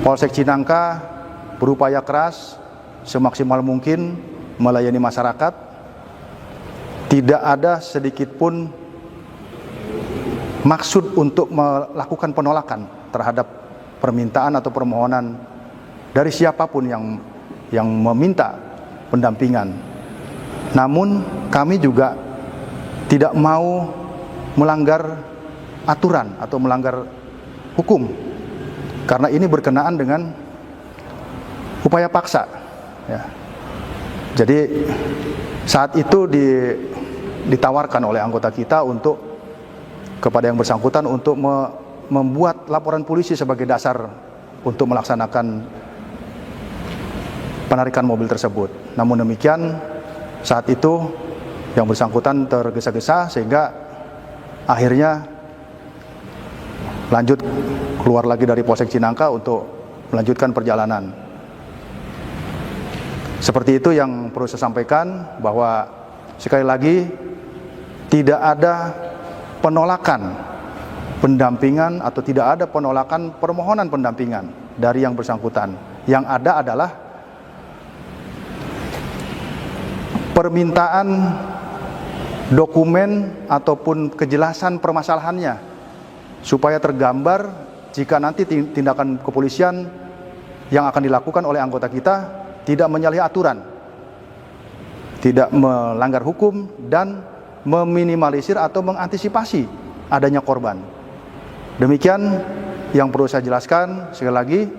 Polsek Cinangka berupaya keras semaksimal mungkin melayani masyarakat. Tidak ada sedikit pun maksud untuk melakukan penolakan terhadap permintaan atau permohonan dari siapapun yang meminta pendampingan. Namun kami juga tidak mau melanggar aturan atau melanggar hukum, karena ini berkenaan dengan upaya paksa. Ya. Jadi saat itu ditawarkan oleh anggota kita untuk kepada yang bersangkutan untuk membuat laporan polisi sebagai dasar untuk melaksanakan penarikan mobil tersebut. Namun demikian, saat itu yang bersangkutan tergesa-gesa sehingga akhirnya lanjut keluar lagi dari Polsek Cinangka untuk melanjutkan perjalanan. Seperti itu yang perlu saya sampaikan, bahwa sekali lagi tidak ada penolakan pendampingan atau tidak ada penolakan permohonan pendampingan dari yang bersangkutan. Yang ada adalah permintaan dokumen ataupun kejelasan permasalahannya supaya tergambar jika nanti tindakan kepolisian yang akan dilakukan oleh anggota kita tidak menyalahi aturan, tidak melanggar hukum, dan meminimalisir atau mengantisipasi adanya korban. Demikian yang perlu saya jelaskan. Sekali lagi,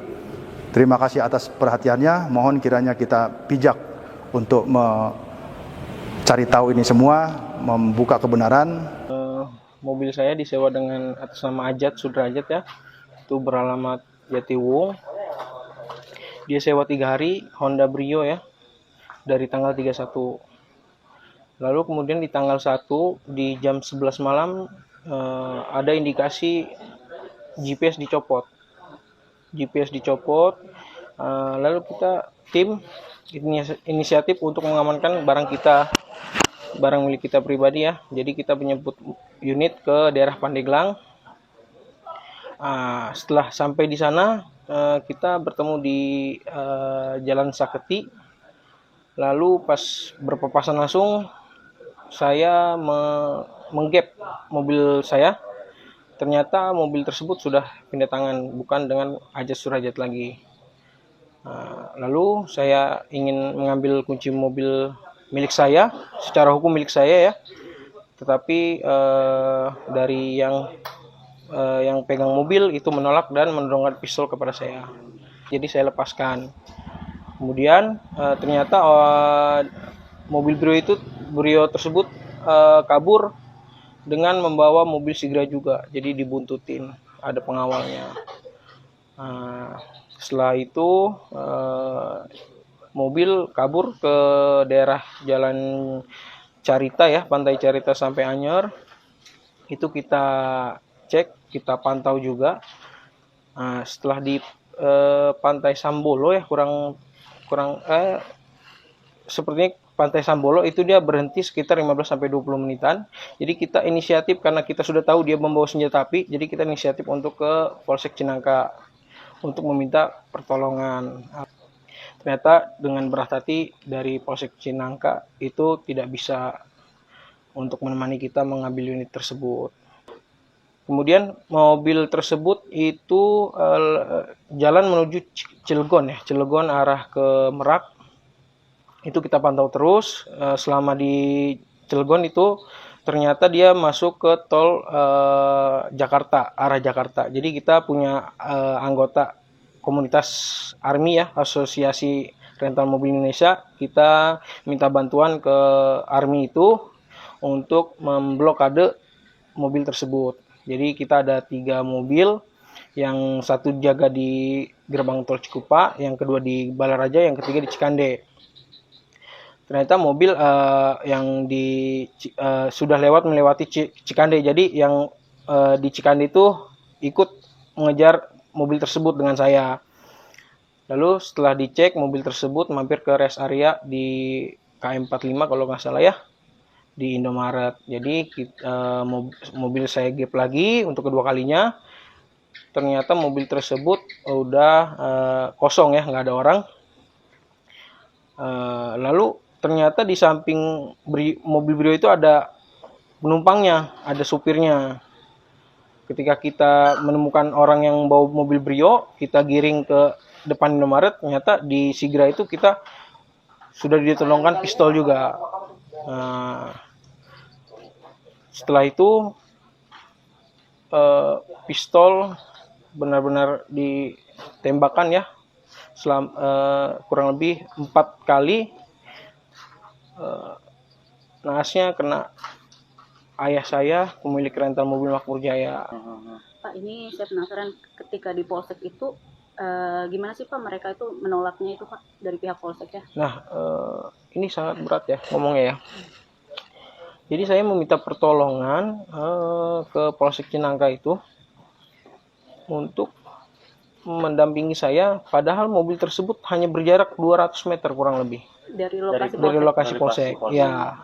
terima kasih atas perhatiannya. Mohon kiranya kita bijak untuk mencari tahu ini semua, membuka kebenaran. Mobil saya disewa dengan atas nama Ajat Sudrajat ya, itu beralamat Jatiwung. Dia sewa 3 hari, Honda Brio ya, dari tanggal 31. Lalu kemudian di tanggal 1 di jam 11 malam ada indikasi GPS dicopot. Lalu kita tim inisiatif untuk mengamankan barang milik kita pribadi ya. Jadi kita menjemput unit ke daerah Pandeglang. Setelah sampai di sana, kita bertemu di Jalan Saketi. Lalu pas berpapasan langsung, saya menggap mobil saya. Ternyata mobil tersebut sudah pindah tangan, bukan dengan Ajat Sudrajat lagi. Lalu saya ingin mengambil kunci mobil milik saya, secara hukum milik saya ya. Tetapi dari yang pegang mobil itu menolak dan mendorongkan pistol kepada saya. Jadi saya lepaskan. Kemudian ternyata mobil Brio tersebut kabur dengan membawa mobil Sigra juga. Jadi dibuntutin, ada pengawalnya. Setelah itu mobil kabur ke daerah Jalan Carita ya, Pantai Carita sampai Anyer. Itu kita cek, kita pantau juga. Setelah di Pantai Sambolo ya, sepertinya Pantai Sambolo itu dia berhenti sekitar 15-20 menitan. Jadi kita inisiatif, karena kita sudah tahu dia membawa senjata api, jadi kita inisiatif untuk ke Polsek Cinangka untuk meminta pertolongan. Ternyata dengan berat hati dari Polsek Cinangka itu tidak bisa untuk menemani kita mengambil unit tersebut. Kemudian mobil tersebut itu jalan menuju Cilegon arah ke Merak. Itu kita pantau terus. Selama di Cilegon itu ternyata dia masuk ke tol Jakarta, arah Jakarta. Jadi kita punya anggota komunitas ARMI ya, Asosiasi Rental Mobil Indonesia. Kita minta bantuan ke ARMI itu untuk memblokade mobil tersebut. Jadi kita ada 3 mobil, yang satu jaga di gerbang tol Cikupa, yang kedua di Balaraja, yang ketiga di Cikande. Ternyata mobil yang sudah melewati Cikande. Jadi yang di Cikande itu ikut mengejar mobil tersebut dengan saya. Lalu setelah dicek, mobil tersebut mampir ke rest area di KM45 kalau nggak salah ya, di Indomaret. Jadi mobil saya gap lagi untuk kedua kalinya. ternyata mobil tersebut udah kosong ya, nggak ada orang. Lalu ternyata di samping mobil Brio itu ada penumpangnya, ada supirnya. Ketika kita menemukan orang yang bawa mobil Brio, kita giring ke depan Indomaret, ternyata di Sigra itu kita sudah ditolongkan pistol juga. Setelah itu pistol benar-benar ditembakkan ya, kurang lebih 4 kali. Naasnya kena ayah saya, pemilik rental mobil Makmur Jaya. Pak, ini saya penasaran, ketika di Polsek itu gimana sih Pak mereka itu menolaknya itu Pak dari pihak Polsek ya? Nah, ini sangat berat ya ngomongnya ya. Jadi saya meminta pertolongan ke Polsek Cinangka itu untuk mendampingi saya, padahal mobil tersebut hanya berjarak 200 meter kurang lebih Dari lokasi dari Polsek? lokasi Polsek. Ya.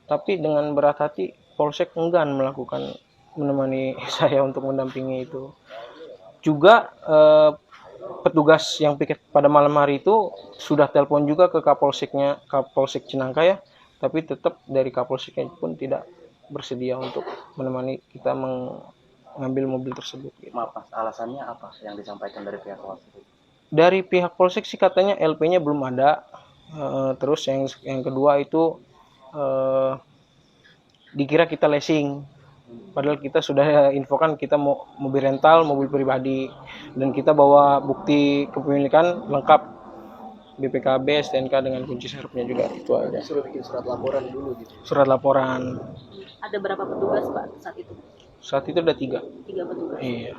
Tapi dengan berat hati Polsek enggan menemani saya untuk mendampingi itu. Juga petugas yang piket pada malam hari itu sudah telepon juga ke Kapolsek Cinangka ya, tapi tetap dari Kapolseknya pun tidak bersedia untuk menemani kita mengambil mobil tersebut. Gitu. Maaf Mas, alasannya apa yang disampaikan dari pihak Polsek? Dari pihak Polsek sih katanya LP-nya belum ada. Terus yang kedua itu dikira kita leasing. Padahal kita sudah infokan kita mau mobil rental, mobil pribadi, dan kita bawa bukti kepemilikan lengkap, BPKB, STNK dengan kunci serepnya juga. Itu aja. Suruh bikin surat laporan dulu gitu. Surat laporan. Ada berapa petugas Pak saat itu? Saat itu ada 3. 3 petugas. Iya.